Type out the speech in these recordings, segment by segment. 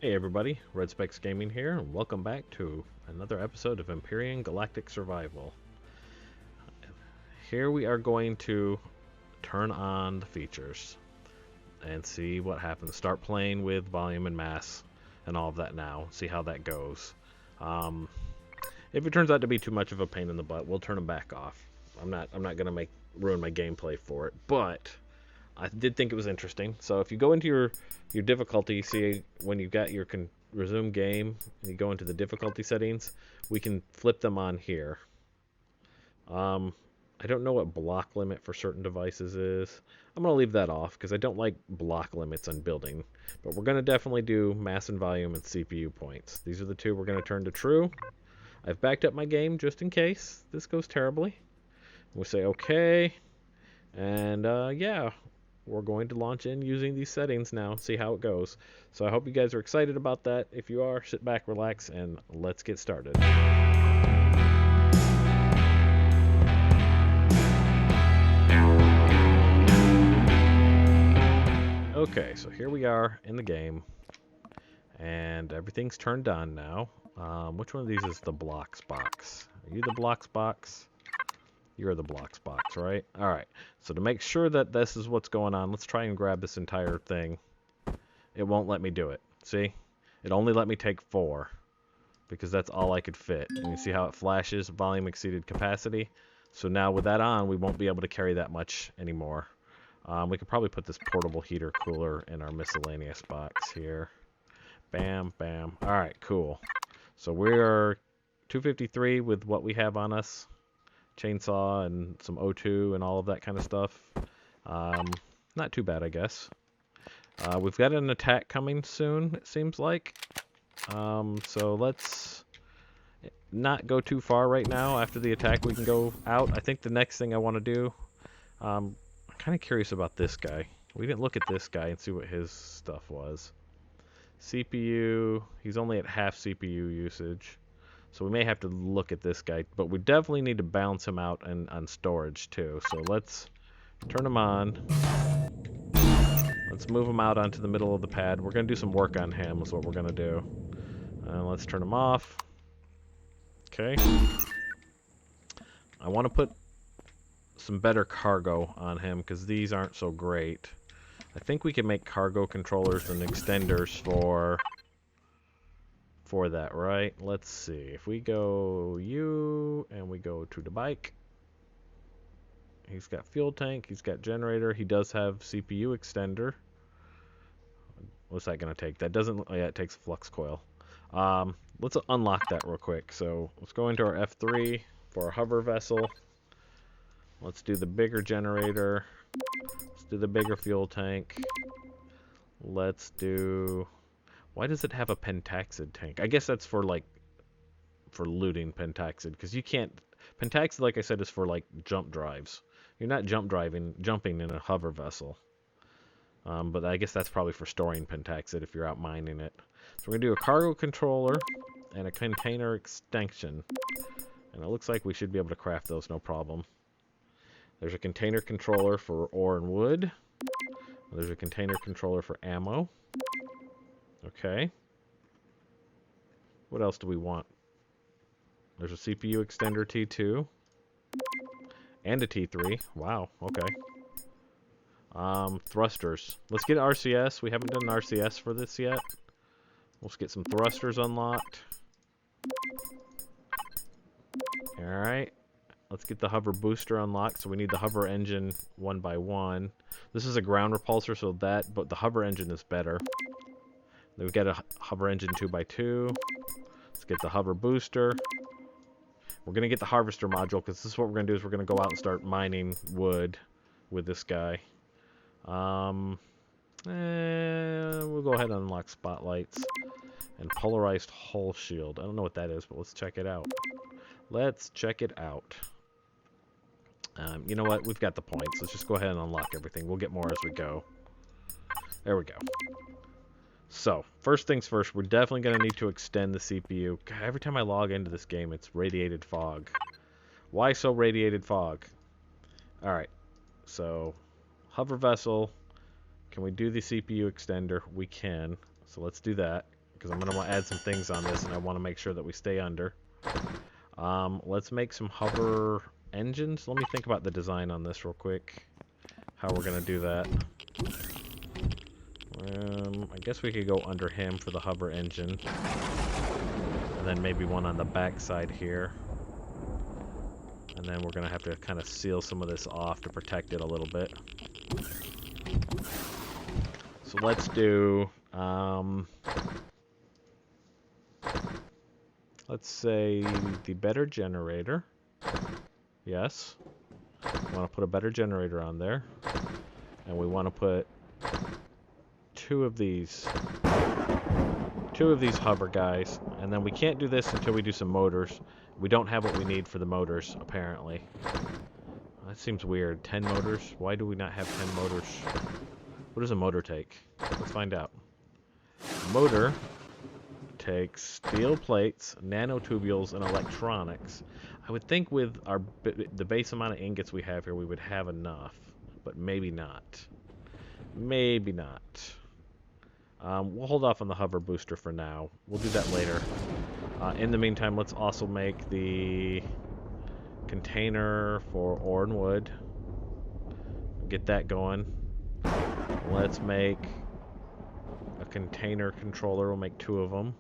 Hey everybody, Red Specs Gaming here, and welcome back to another episode of Empyrion Galactic Survival. Here we are going to turn on the features and see what happens. Start playing with volume and mass and all of that now. See how that goes. Um, if it turns out to be too much of a pain in the butt, we'll turn them back off. I'm not gonna ruin my gameplay for it, but I did think it was interesting. So if you go into your difficulty, see when you've got your resume game, and you go into the difficulty settings, we can flip them on here. Um, I don't know what block limit for certain devices is. I'm going to leave that off because I don't like block limits on building. But we're going to definitely do mass and volume and CPU points. These are the two we're going to turn to true. I've backed up my game just in case this goes terribly. We'll say okay. And yeah, we're going to launch in using these settings now, see how it goes. So I hope you guys are excited about that. If you are, sit back, relax, and let's get started. Okay, so here we are in the game, and everything's turned on now. Which one of these is the blocks box? Are you the blocks box? You're the blocks box, right? Alright, so to make sure that this is what's going on, let's try and grab this entire thing. It won't let me do it. See? It only let me take 4 because that's all I could fit. And you see how it flashes? Volume exceeded capacity. So now with that on, we won't be able to carry that much anymore. We could probably put this portable heater cooler in our miscellaneous box here. Bam, bam. Alright, cool. So we're 253 with what we have on us. Chainsaw and some O2 and all of that kind of stuff. Not too bad, I guess. We've got an attack coming soon, it seems like. So let's not go too far right now. After the attack, we can go out. I think the next thing I want to do, I'm kind of curious about this guy. We didn't look at this guy and see what his stuff was. CPU, he's only at half CPU usage. So we may have to look at this guy, but we definitely need to balance him out and on storage too. So let's turn him on. Let's move him out onto the middle of the pad. We're going to do some work on him is what we're going to do. Let's turn him off. Okay. I want to put some better cargo on him because these aren't so great. I think we can make cargo controllers and extenders for that, right? Let's see. If we go U and we go to the bike, he's got fuel tank, he's got generator, he does have CPU extender. What's that going to take? That doesn't, oh yeah, it takes flux coil. Let's unlock that real quick. So let's go into our F3 for our hover vessel. Let's do the bigger generator. Let's do the bigger fuel tank. Let's do... Why does it have a pentaxid tank? I guess that's for looting pentaxid, because you can't... Pentaxid, like I said, is for like jump drives. You're not jumping in a hover vessel. But I guess that's probably for storing pentaxid if you're out mining it. So we're going to do a cargo controller and a container extension. And it looks like we should be able to craft those no problem. There's a container controller for ore and wood. There's a container controller for ammo. Okay. What else do we want? There's a CPU extender T2. And a T3. Wow, okay. Thrusters. Let's get RCS. We haven't done an RCS for this yet. Let's get some thrusters unlocked. Alright. Let's get the hover booster unlocked. So we need the hover engine 1 by 1. This is a ground repulsor, so but the hover engine is better. Then we get a hover engine 2 by 2. Let's get the hover booster. We're going to get the harvester module, because this is what we're going to do, is we're going to go out and start mining wood with this guy. We'll go ahead and unlock spotlights and polarized hull shield. I don't know what that is, but let's check it out. Let's check it out. You know what? We've got the points. Let's just go ahead and unlock everything. We'll get more as we go. There we go. So, first things first, we're definitely going to need to extend the CPU. God, every time I log into this game, it's radiated fog. Why so radiated fog? Alright, so hover vessel. Can we do the CPU extender? We can. So let's do that. because I'm going to want to add some things on this, and I want to make sure that we stay under. Let's make some hover engines. Let me think about the design on this real quick. How we're going to do that. I guess we could go under him for the hover engine. And then maybe one on the back side here. And then we're going to have to kind of seal some of this off to protect it a little bit. So let's do, let's say the better generator. Yes. We want to put a better generator on there. And we want to put two of these hover guys. And then we can't do this until we do some motors. We don't have what we need for the motors, apparently. That seems weird. 10 motors? Why do we not have 10 motors? What does a motor take? Let's find out. Motor takes steel plates, nanotubules, and electronics. I would think with the base amount of ingots we have here, we would have enough. But maybe not. Maybe not. We'll hold off on the hover booster for now. We'll do that later. In the meantime, let's also make the container for ore and wood. Get that going. Let's make a container controller. We'll make 2 of them.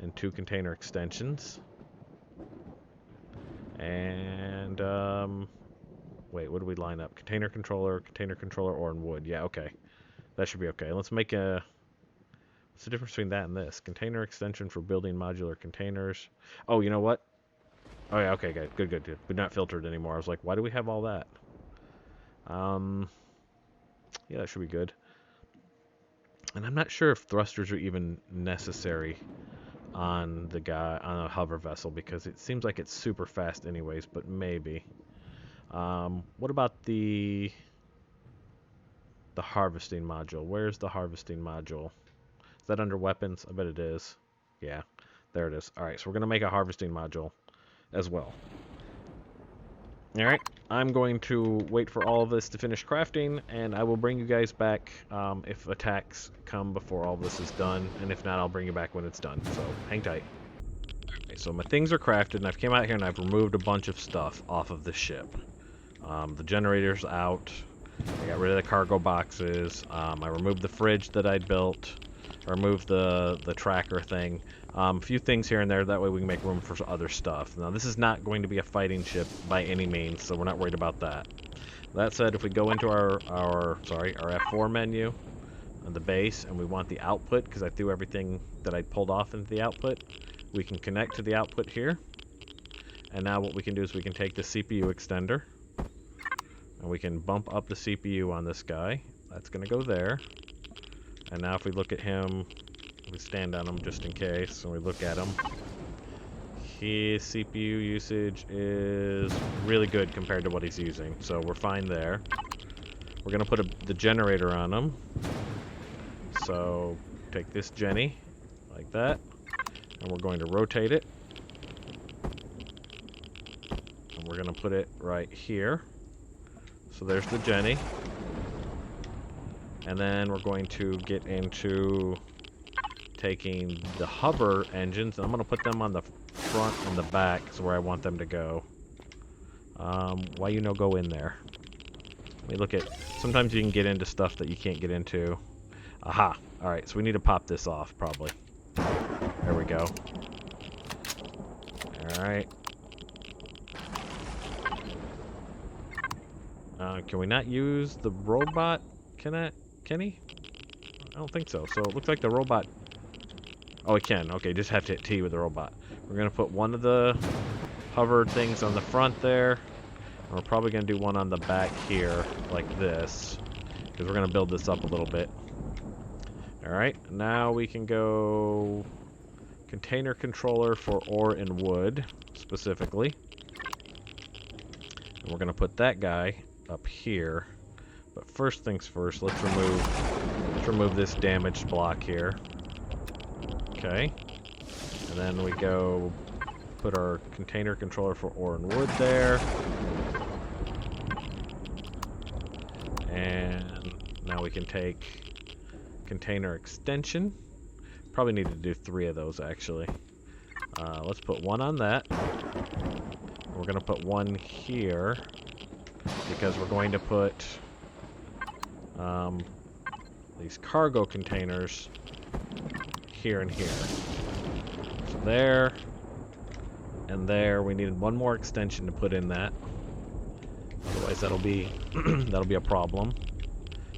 And 2 container extensions. And, wait, what do we line up? Container controller, ore and wood. Yeah, okay. That should be okay. Let's make a... What's the difference between that and this? Container extension for building modular containers. Oh, you know what? Oh, yeah, okay, good. We're not filtered anymore. I was like, why do we have all that? Yeah, that should be good. And I'm not sure if thrusters are even necessary on a hover vessel, because it seems like it's super fast anyways, but maybe. What about the harvesting module? Where's the harvesting module? Is that under weapons? I bet it is. Yeah, there it is. Alright, so we're going to make a harvesting module as well. Alright, I'm going to wait for all of this to finish crafting, and I will bring you guys back if attacks come before all this is done, and if not, I'll bring you back when it's done, so hang tight. Okay, so my things are crafted, and I've came out here and I've removed a bunch of stuff off of the ship. The generator's out, I got rid of the cargo boxes, I removed the fridge that I'd built, I removed the tracker thing. A few things here and there, that way we can make room for other stuff. Now, this is not going to be a fighting ship by any means, so we're not worried about that. That said, if we go into our F4 menu on the base, and we want the output, because I threw everything that I pulled off into the output, we can connect to the output here. And now what we can do is we can take the CPU extender, and we can bump up the CPU on this guy. That's going to go there. And now if we look at him, we stand on him just in case, and we look at him. His CPU usage is really good compared to what he's using, so we're fine there. We're going to put the generator on him. So take this Jenny, like that, and we're going to rotate it. And we're going to put it right here. So there's the Jenny. And then we're going to get into taking the hover engines, and I'm going to put them on the front and the back, is where I want them to go. Why you no go in there? Let me look at... Sometimes you can get into stuff that you can't get into. Aha! Alright, so we need to pop this off, probably. There we go. Alright. Can we not use the robot? Can he? I don't think so. So it looks like the robot... Oh, it can. Okay, just have to hit T with the robot. We're going to put one of the hover things on the front there. And we're probably going to do one on the back here, like this. Because we're going to build this up a little bit. Alright, now we can go... Container controller for ore and wood, specifically. And we're going to put that guy up here. But first things first, let's remove this damaged block here. Okay. And then we go put our container controller for ore and wood there. And now we can take container extension, probably need to do 3 of those, actually. Let's put 1 on that. We're going to put 1 here, because we're going to put these cargo containers here and here. So there and there. We needed 1 more extension to put in that. Otherwise, that'll be that'll be a problem.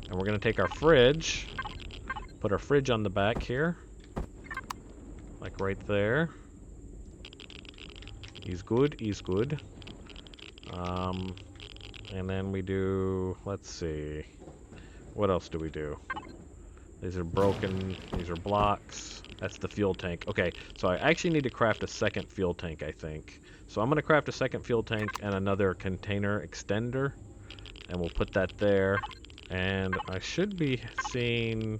And we're going to take our fridge, put our fridge on the back here, like right there. He's good, he's good. And then we do, let's see, what else do we do? These are broken, these are blocks. That's the fuel tank. Okay, so I actually need to craft a second fuel tank, I think. So I'm going to craft a second fuel tank and another container extender. And we'll put that there. And I should be seeing,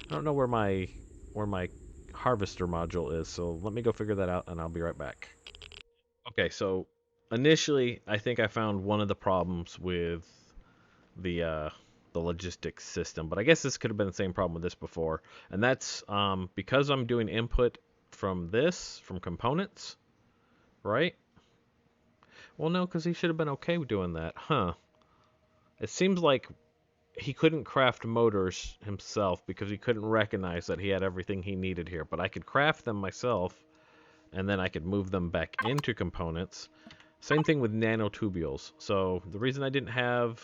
I don't know where my harvester module is, so let me go figure that out and I'll be right back. Okay, so initially I think I found one of the problems with the logistics system, but I guess this could have been the same problem with this before, and that's because I'm doing input from components, right? Well, no, because he should have been okay with doing that, huh? It seems like he couldn't craft motors himself because he couldn't recognize that he had everything he needed here, but I could craft them myself, and then I could move them back into components. Same thing with nanotubules. So the reason I didn't have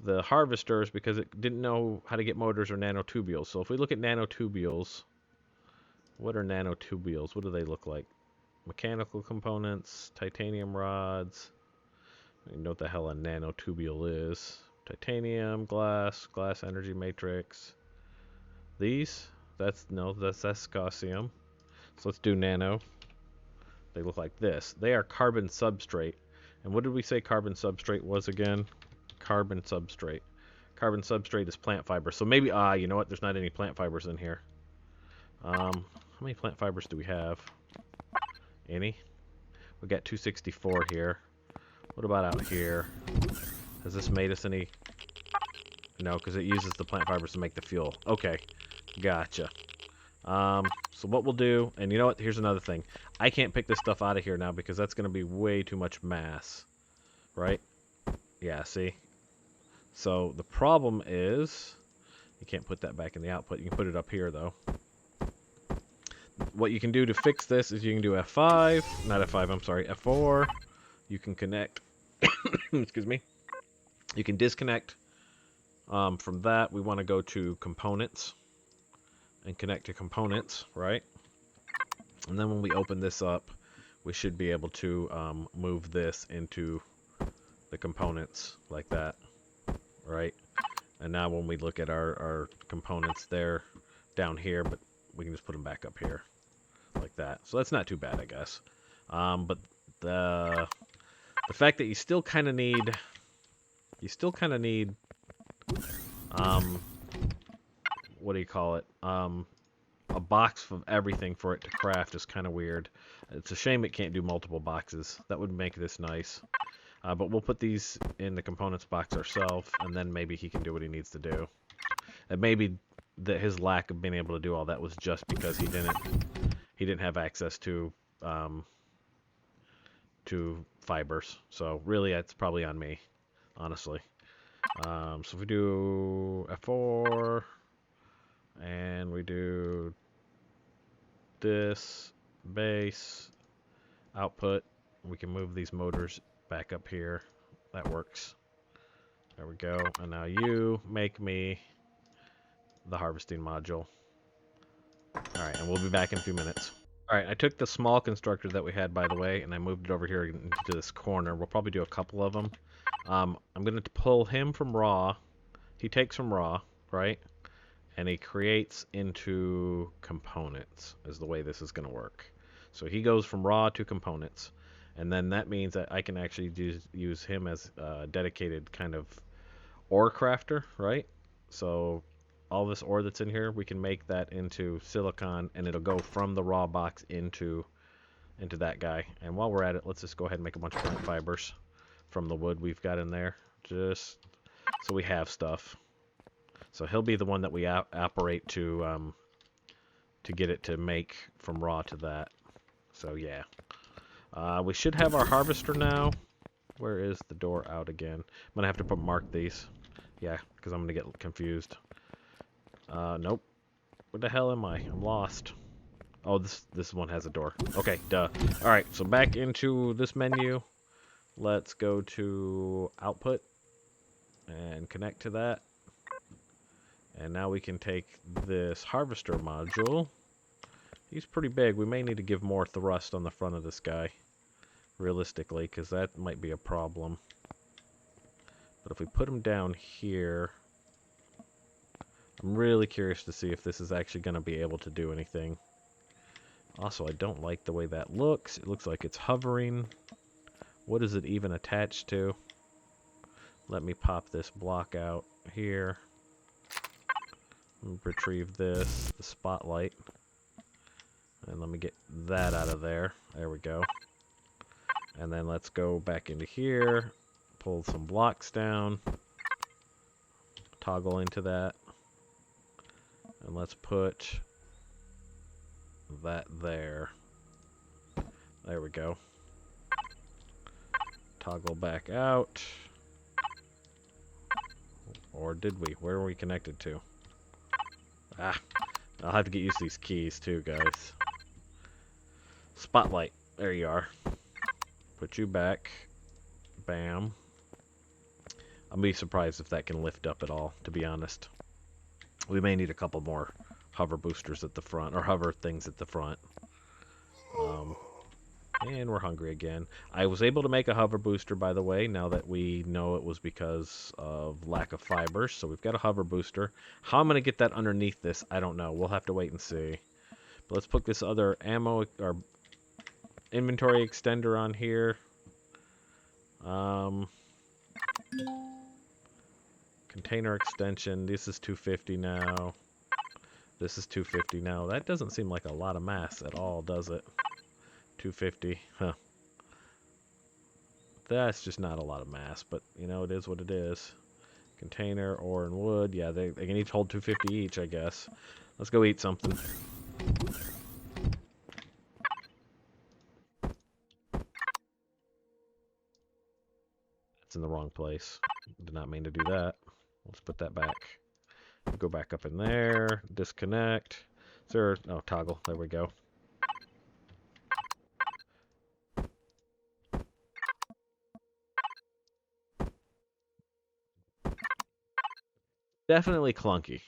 the harvester is because it didn't know how to get motors or nanotubules. So if we look at nanotubules, what are nanotubules? What do they look like? Mechanical components, titanium rods. You know what the hell a nanotubule is. Titanium, glass energy matrix. These? That's gaussium. So let's do nano. They look like this. They are carbon substrate. And what did we say carbon substrate was again? Carbon substrate. Carbon substrate is plant fiber. So maybe, you know what? There's not any plant fibers in here. How many plant fibers do we have? Any? We got 264 here. What about out here? Has this made us any? No, because it uses the plant fibers to make the fuel. Okay, gotcha. So what we'll do, and you know what? Here's another thing. I can't pick this stuff out of here now because that's going to be way too much mass, right? Yeah, see? So the problem is, you can't put that back in the output. You can put it up here, though. What you can do to fix this is you can do F5, not F5, I'm sorry, F4. You can connect, excuse me. You can disconnect. From that, we want to go to components and connect to components, right? And then when we open this up, we should be able to move this into the components like that, right? And now when we look at our components, they're down here, but we can just put them back up here like that. So that's not too bad, I guess. But the fact that you still kind of need what do you call it? A box of everything for it to craft is kind of weird. It's a shame it can't do multiple boxes. That would make this nice. But we'll put these in the components box ourselves, and then maybe he can do what he needs to do. And maybe that his lack of being able to do all that was just because he didn't have access to fibers. So really, that's probably on me, honestly. So if we do F4 and we do this base output, we can move these motors back up here. That works. There we go. And now you make me the harvesting module. Alright, and we'll be back in a few minutes. Alright, I took the small constructor that we had, by the way, and I moved it over here into this corner. We'll probably do a couple of them. I'm going to pull him from raw. He takes from raw, right? And he creates into components, is the way this is going to work. So he goes from raw to components. And then that means that I can actually use him as a dedicated kind of ore crafter, right? So all this ore that's in here, we can make that into silicon, and it'll go from the raw box into that guy. And while we're at it, let's just go ahead and make a bunch of plant fibers from the wood we've got in there, just so we have stuff. So he'll be the one that we operate to to get it to make from raw to that. So yeah. We should have our harvester now. Where is the door out again? I'm gonna have to mark these. Yeah, because I'm gonna get confused. Nope. Where the hell am I? I'm lost. Oh, this one has a door. Okay, duh. Alright, so back into this menu. Let's go to output and connect to that. And now we can take this harvester module. He's pretty big. We may need to give more thrust on the front of this guy, realistically, because that might be a problem. But if we put him down here, I'm really curious to see if this is actually going to be able to do anything. Also, I don't like the way that looks. It looks like it's hovering. What is it even attached to? Let me pop this block out here. Retrieve this, the spotlight. And let me get that out of there. There we go. And then let's go back into here. Pull some blocks down. Toggle into that. And let's put that there. There we go. Toggle back out. Or did we? Where were we connected to? Ah, I'll have to get used to these keys too, guys. Spotlight. There you are. Put you back. Bam. I'll be surprised if that can lift up at all, to be honest. We may need a couple more hover boosters at the front, or hover things at the front. And we're hungry again. I was able to make a hover booster, by the way, now that we know it was because of lack of fibers. So we've got a hover booster. How I'm going to get that underneath this, I don't know. We'll have to wait and see. But let's put this other ammo or inventory extender on here. Container extension. This is 250 now. This is 250 now. That doesn't seem like a lot of mass at all, does it? 250. Huh. That's just not a lot of mass, but you know, it is what it is. Container, ore, and wood. Yeah, they can each hold 250 each, I guess. Let's go eat something. That's in the wrong place. Did not mean to do that. Let's put that back. Go back up in there. Disconnect. Sir, oh, toggle. There we go. Definitely clunky.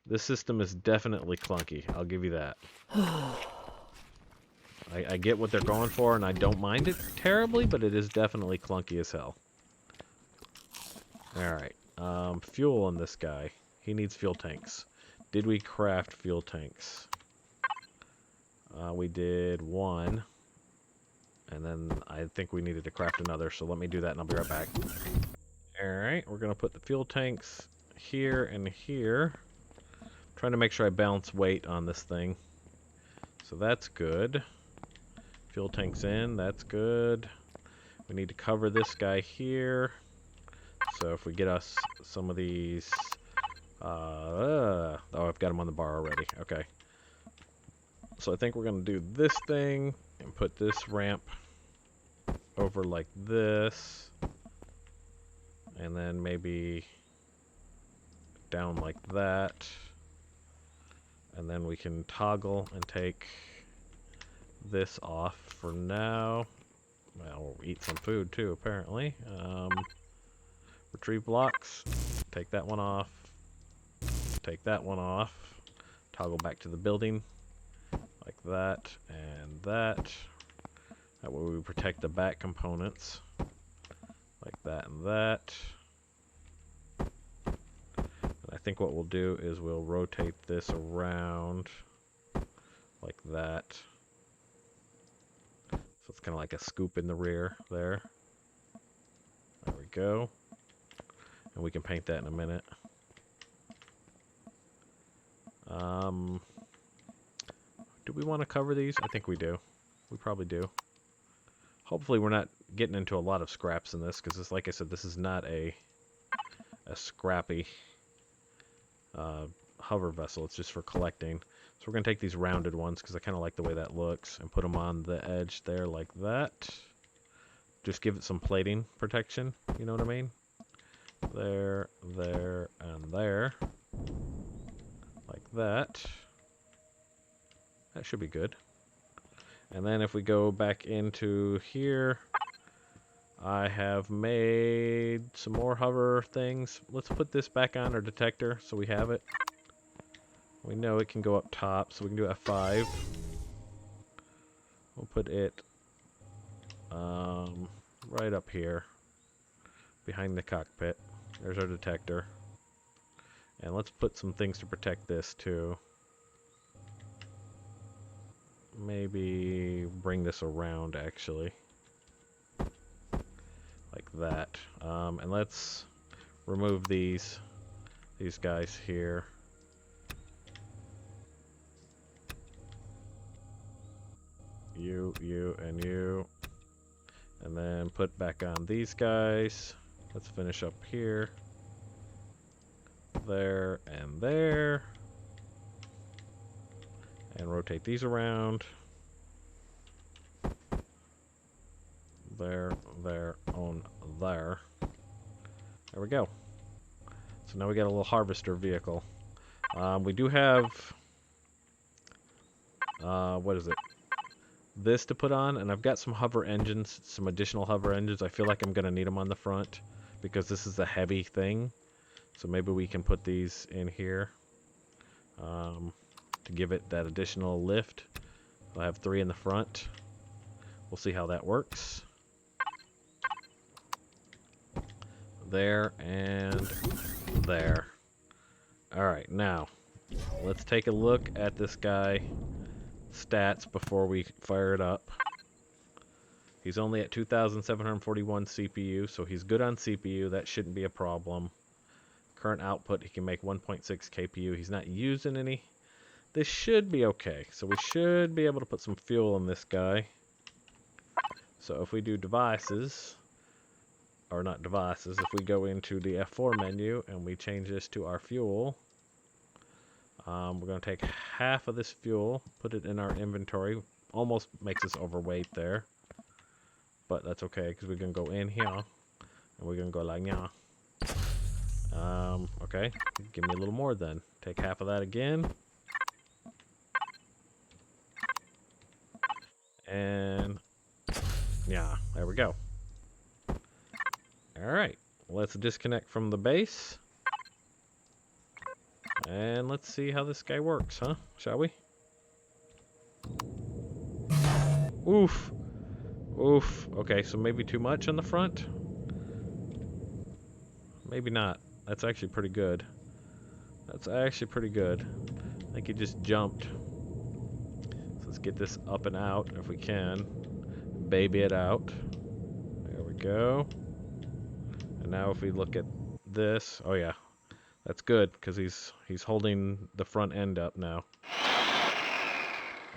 This system is definitely clunky. I'll give you that. I get what they're going for, and I don't mind it terribly, but it is definitely clunky as hell. Alright. Fuel on this guy. He needs fuel tanks. Did we craft fuel tanks? We did one. And then I think we needed to craft another, so let me do that and I'll be right back. Alright, we're going to put the fuel tanks here and here. I'm trying to make sure I balance weight on this thing. So that's good. Fuel tanks in, that's good. We need to cover this guy here. So if we get us some of these... oh, I've got them on the bar already. Okay. So I think we're going to do this thing and put this ramp over like this. And then maybe down like that. And then we can toggle and take this off for now. Well, we'll eat some food too, apparently. Retrieve blocks. Take that one off. Take that one off. Toggle back to the building. Like that and that. That way we protect the back components. Like that and that. And I think what we'll do is we'll rotate this around like that. So it's kind of like a scoop in the rear there. There we go. And we can paint that in a minute. Do we want to cover these? I think we do. We probably do. Hopefully we're not getting into a lot of scraps in this, because like I said, this is not a scrappy hover vessel. It's just for collecting. So we're going to take these rounded ones because I kind of like the way that looks and put them on the edge there like that. Just give it some plating protection, you know what I mean? There, there, and there. Like that. That should be good. And then if we go back into here, I have made some more hover things. Let's put this back on our detector so we have it. We know it can go up top, so we can do F5. We'll put it right up here, behind the cockpit. There's our detector. And let's put some things to protect this too. Maybe bring this around actually. Like that. And let's remove these guys here. You, and you. And then put back on these guys. Let's finish up here. There and there. And rotate these around. There, on there. There we go. So now we got a little harvester vehicle. We do have... what is it? This to put on, and I've got some hover engines, some additional hover engines. I feel like I'm going to need them on the front because this is a heavy thing. So maybe we can put these in here to give it that additional lift. I'll have 3 in the front. We'll see how that works. There and there. Alright, now let's take a look at this guy stats before we fire it up. He's only at 2,741 CPU, so he's good on CPU. That shouldn't be a problem. Current output, he can make 1.6 KPU. He's not using any. This should be okay. So we should be able to put some fuel in this guy. So if we do devices, or not devices, if we go into the F4 menu and we change this to our fuel, we're going to take half of this fuel, put it in our inventory. Almost makes us overweight there. But that's okay, because we're going to go in here, and we're going to go like, yeah. Okay, give me a little more then. Take half of that again. And, yeah, there we go. Alright, let's disconnect from the base. And let's see how this guy works, huh? Shall we? Oof. Oof. Okay, so maybe too much on the front? Maybe not. That's actually pretty good. That's actually pretty good. I think he just jumped. So let's get this up and out if we can. Baby it out. There we go. And now if we look at this, oh yeah. That's good, because he's holding the front end up now.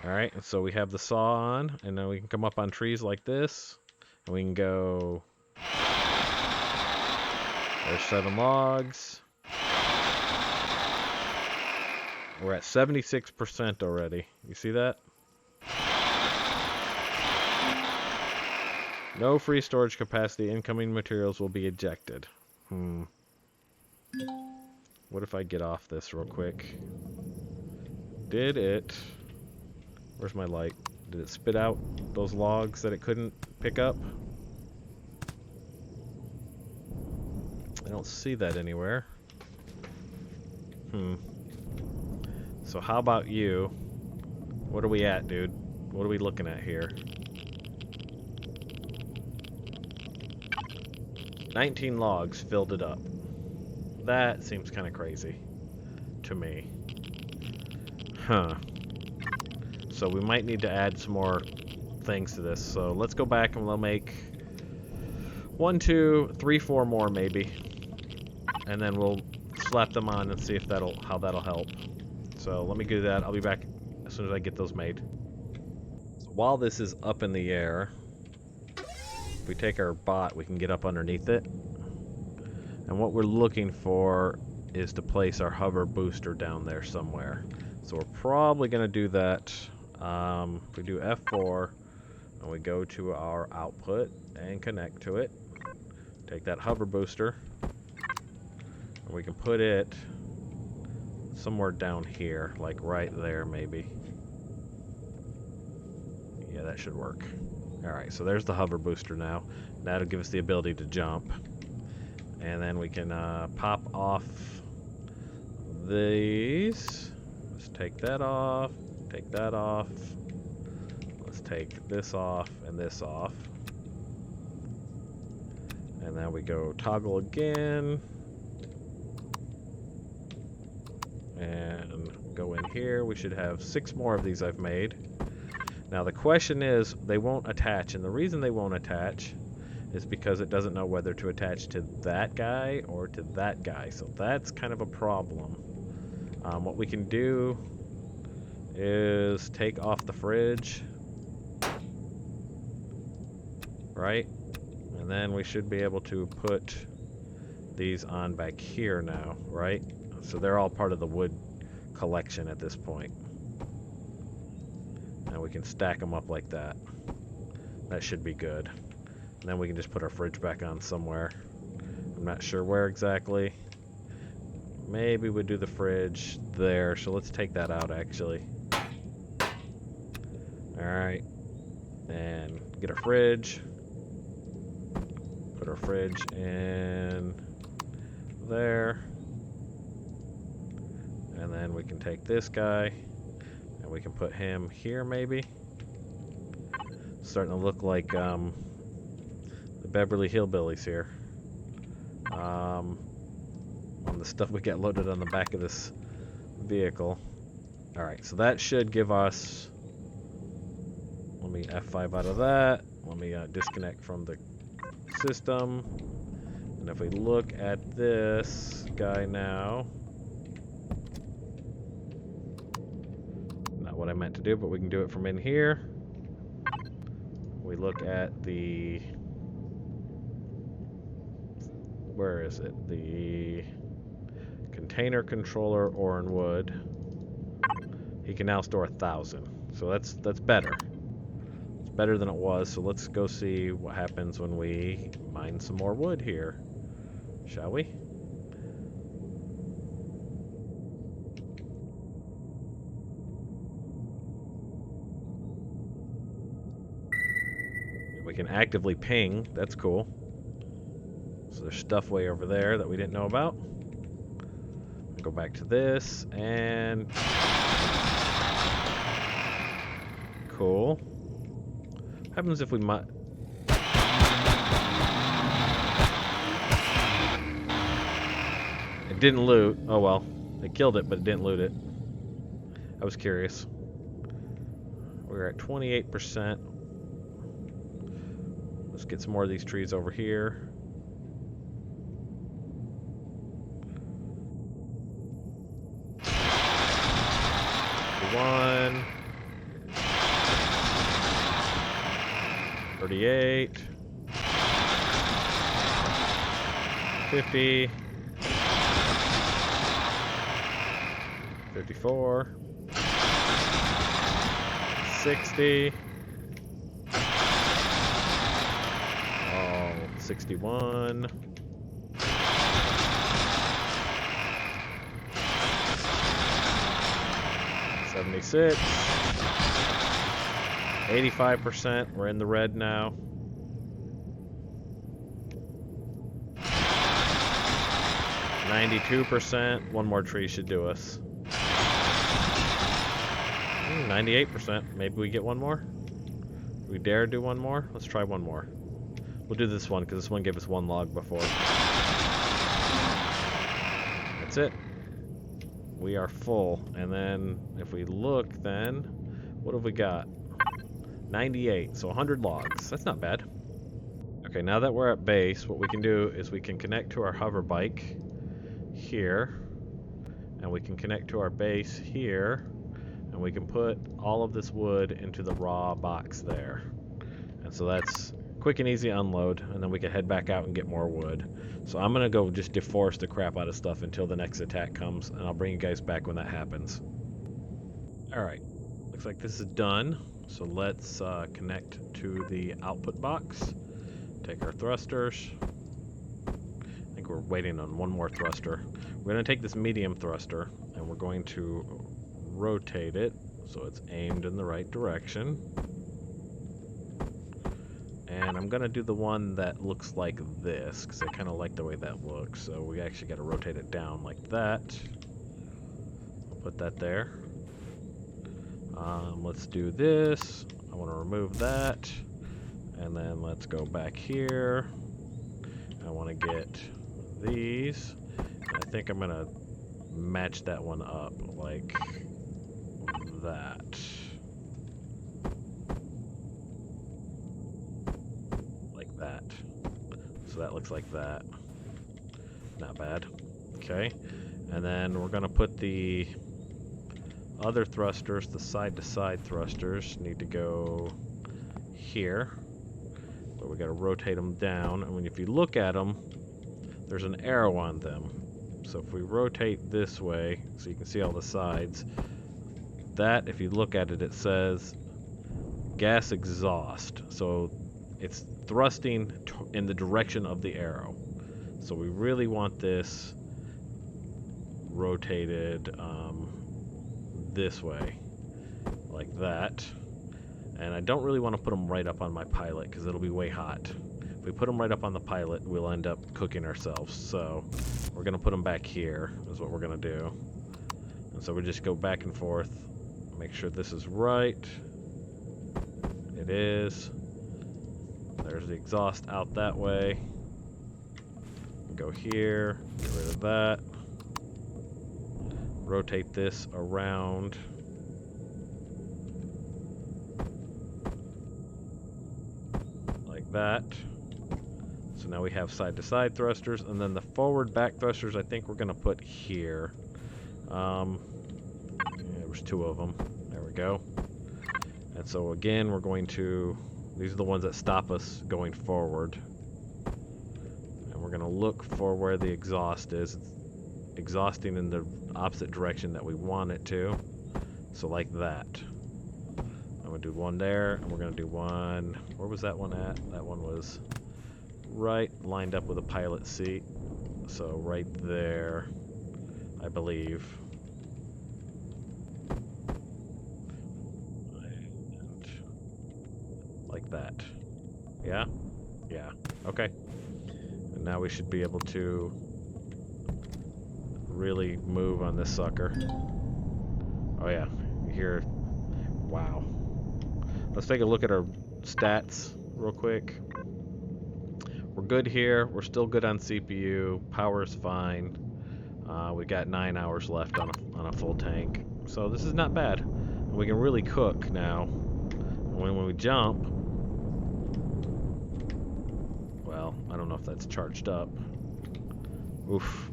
Alright, so we have the saw on, and then we can come up on trees like this, and we can go... There's 7 logs. We're at 76% already. You see that? No free storage capacity. Incoming materials will be ejected. What if I get off this real quick? Did it... Where's my light? Did it spit out those logs that it couldn't pick up? I don't see that anywhere. So how about you? What are we at, dude? What are we looking at here? 19 logs filled it up. That seems kind of crazy to me. Huh. So we might need to add some more things to this. So let's go back and we'll make 1, 2, 3, 4 more maybe. And then we'll slap them on and see if how that'll help. So let me do that. I'll be back as soon as I get those made. So while this is up in the air, if we take our bot, we can get up underneath it. And what we're looking for is to place our hover booster down there somewhere. So we're probably going to do that. We do F4 and we go to our output and connect to it. Take that hover booster and we can put it somewhere down here, like right there maybe. Yeah, that should work. Alright, so there's the hover booster now. That'll give us the ability to jump. And then we can pop off these. Let's take that off, take that off. Let's take this off and this off. And then we go toggle again. And go in here. We should have 6 more of these I've made. Now the question is, they won't attach, and the reason they won't attach is because it doesn't know whether to attach to that guy or to that guy. So that's kind of a problem. What we can do is take off the fridge, right? And then we should be able to put these on back here now, right? So they're all part of the wood collection at this point. And we can stack them up like that. That should be good. And then we can just put our fridge back on somewhere. I'm not sure where exactly. Maybe we'd do the fridge there. So let's take that out actually. Alright. And get our fridge. Put our fridge in there. And then we can take this guy. And we can put him here, maybe. Starting to look like the Beverly Hillbillies here. On the stuff we got loaded on the back of this vehicle. Alright, so that should give us... Let me F5 out of that. Let me disconnect from the system. And if we look at this guy now... What I meant to do, but we can do it from in here. We look at the... Where is it? The container controller ore and wood. He can now store 1,000. So that's better. It's better than it was. So let's go see what happens when we mine some more wood here. Shall we? We can actively ping. That's cool. So there's stuff way over there that we didn't know about. Go back to this and... Cool. What happens if we It didn't loot. Oh well. It killed it, but it didn't loot it. I was curious. We're at 28%. Let's get some more of these trees over here. One. 38. 50. 54. 60. 61. 76. 85%. We're in the red now. 92%. One more tree should do us. 98%. Maybe we get one more? We dare do one more? Let's try one more. We'll do this one because this one gave us 1 log before. That's it. We are full. And then if we look then, what have we got? 98, so 100 logs. That's not bad. Okay, now that we're at base, what we can do is we can connect to our hover bike here. And we can connect to our base here. And we can put all of this wood into the raw box there. And so that's quick and easy unload, and then we can head back out and get more wood. So I'm gonna go just deforest the crap out of stuff until the next attack comes, and I'll bring you guys back when that happens. Alright, looks like this is done. So let's connect to the output box. Take our thrusters. I think we're waiting on one more thruster. We're going to take this medium thruster and we're going to rotate it so it's aimed in the right direction. And I'm going to do the one that looks like this because I kind of like the way that looks. So we actually got to rotate it down like that. I'll put that there. Let's do this. I want to remove that. And then let's go back here. I want to get these. And I think I'm going to match that one up like that. Like that. So that looks like that. Not bad. Okay. And then we're going to put the other thrusters, the side-to-side thrusters, need to go here. But we got to rotate them down. And if you look at them, there's an arrow on them. So if we rotate this way, so you can see all the sides, that, if you look at it, it says gas exhaust. So it's thrusting in the direction of the arrow. So we really want this rotated this way, like that. And I don't really want to put them right up on my pilot because it'll be way hot. If we put them right up on the pilot, we'll end up cooking ourselves. So we're going to put them back here is what we're going to do. And so we just go back and forth, make sure this is right. It is. There's the exhaust out that way. Go here, get rid of that. Rotate this around. Like that. So now we have side-to-side thrusters, and then the forward-back thrusters I think we're going to put here. Yeah, there's two of them. There we go. And so again, we're going to... These are the ones that stop us going forward. And we're going to look for where the exhaust is. It's exhausting in the opposite direction that we want it to. So like that. I'm going to do one there, and we're going to do one... Where was that one at? That one was right lined up with a pilot seat. So right there, I believe. And like that. Yeah? Yeah. Okay. And now we should be able to really move on this sucker. Oh yeah, here. Wow. Let's take a look at our stats real quick. We're good here. We're still good on CPU. Power's fine. We got 9 hours left on a full tank. So this is not bad. And we can really cook now. When we jump, well, I don't know if that's charged up. Oof.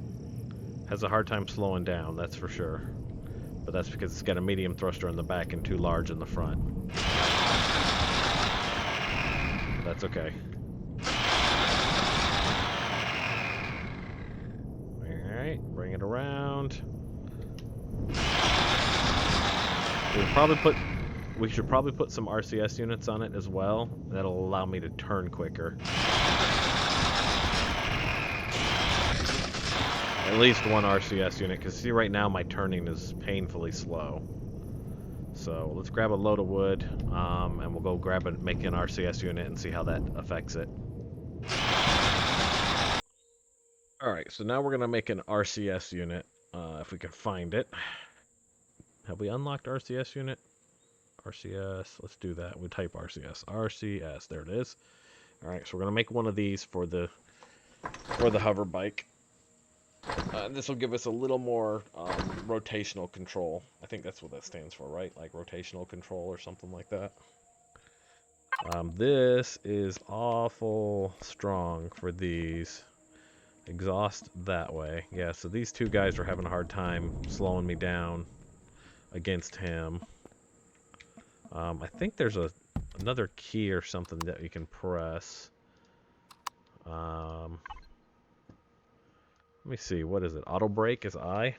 Has a hard time slowing down, that's for sure. But that's because it's got a medium thruster in the back and too large in the front. But that's okay. Alright, bring it around. We should probably put some RCS units on it as well. That'll allow me to turn quicker. At least one RCS unit, because see right now my turning is painfully slow. So let's grab a load of wood, and we'll go make an RCS unit and see how that affects it. Alright, so now we're going to make an RCS unit, if we can find it. Have we unlocked RCS unit? RCS, let's do that. We type RCS. RCS, there it is. Alright, so we're going to make one of these for the hover bike. This will give us a little more rotational control. I think that's what that stands for, right? Like rotational control or something like that. This is awful strong for these. Exhaust that way. Yeah, so these two guys are having a hard time slowing me down against him. I think there's another key or something that you can press. Let me see, what is it? Auto brake is I.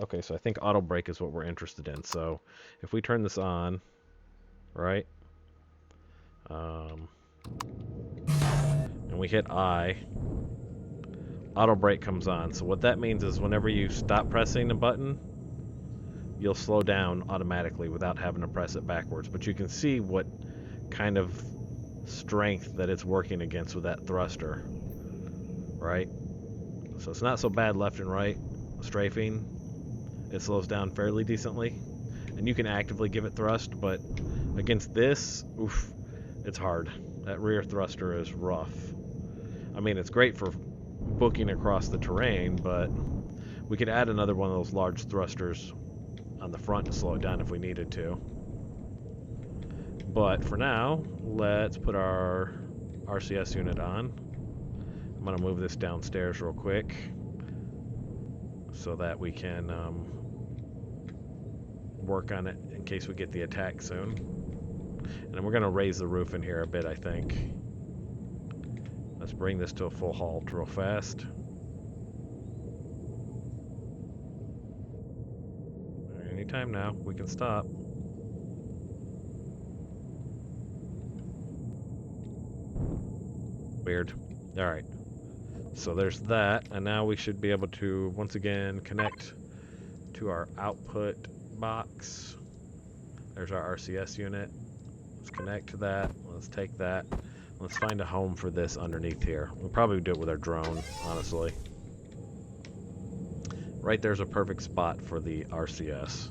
Okay, so I think auto brake is what we're interested in. So if we turn this on, right, and we hit I, auto brake comes on. So what that means is whenever you stop pressing the button, you'll slow down automatically without having to press it backwards. But you can see what kind of strength that it's working against with that thruster, right? So it's not so bad left and right strafing. It slows down fairly decently, and you can actively give it thrust, but against this, oof, it's hard. That rear thruster is rough. I mean, it's great for booking across the terrain, but we could add another one of those large thrusters on the front to slow it down if we needed to. But for now, let's put our RCS unit on. I'm going to move this downstairs real quick so that we can work on it in case we get the attack soon. And we're going to raise the roof in here a bit, I think. Let's bring this to a full halt real fast. Anytime now, we can stop. Weird. Alright. So there's that, and now we should be able to, once again, connect to our output box. There's our RCS unit. Let's connect to that. Let's take that. Let's find a home for this underneath here. We'll probably do it with our drone, honestly. Right there's a perfect spot for the RCS.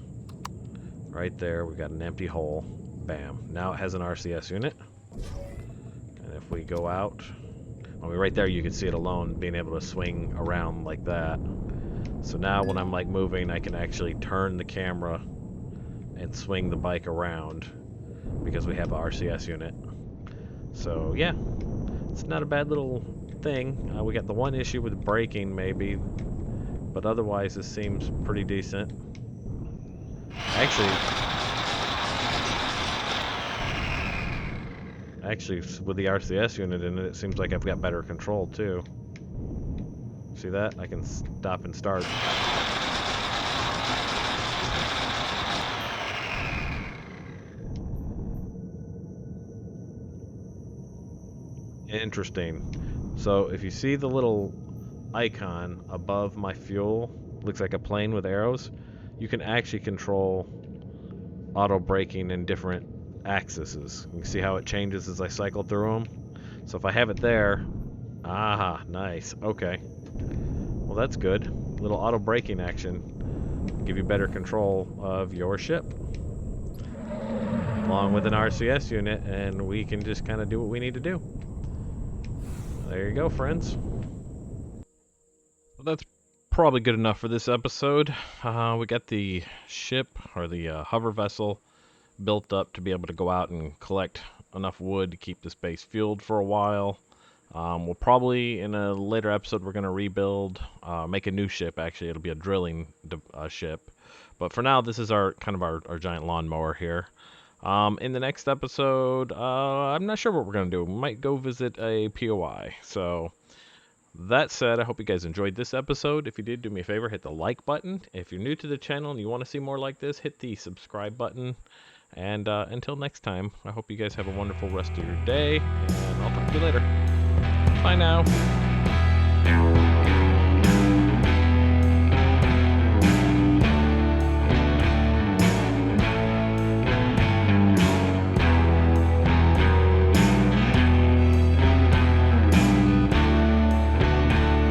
Right there, we've got an empty hole. Bam. Now it has an RCS unit. And if we go out, I mean, right there you can see it alone being able to swing around like that. So now when I'm like moving, I can actually turn the camera and swing the bike around because we have an RCS unit. So yeah, it's not a bad little thing. We got the one issue with braking maybe, but otherwise this seems pretty decent. Actually, with the RCS unit in it, it seems like I've got better control too. See that? I can stop and start. Interesting. So if you see the little icon above my fuel, looks like a plane with arrows, you can actually control auto braking in different axes. You can see how it changes as I cycle through them. So if I have it there, aha, nice, okay. Well, that's good. Little auto braking action, give you better control of your ship. Along with an RCS unit, and we can just kind of do what we need to do. There you go, friends. Well, that's probably good enough for this episode. We got the ship, or the hover vessel, built up to be able to go out and collect enough wood to keep this base fueled for a while. We'll probably, in a later episode, we're going to rebuild, make a new ship, actually. It'll be a drilling ship. But for now, this is our giant lawnmower here. In the next episode, I'm not sure what we're going to do. We might go visit a POI. So, that said, I hope you guys enjoyed this episode. If you did, do me a favor, hit the like button. If you're new to the channel and you want to see more like this, hit the subscribe button. And until next time, I hope you guys have a wonderful rest of your day, and I'll talk to you later. Bye now.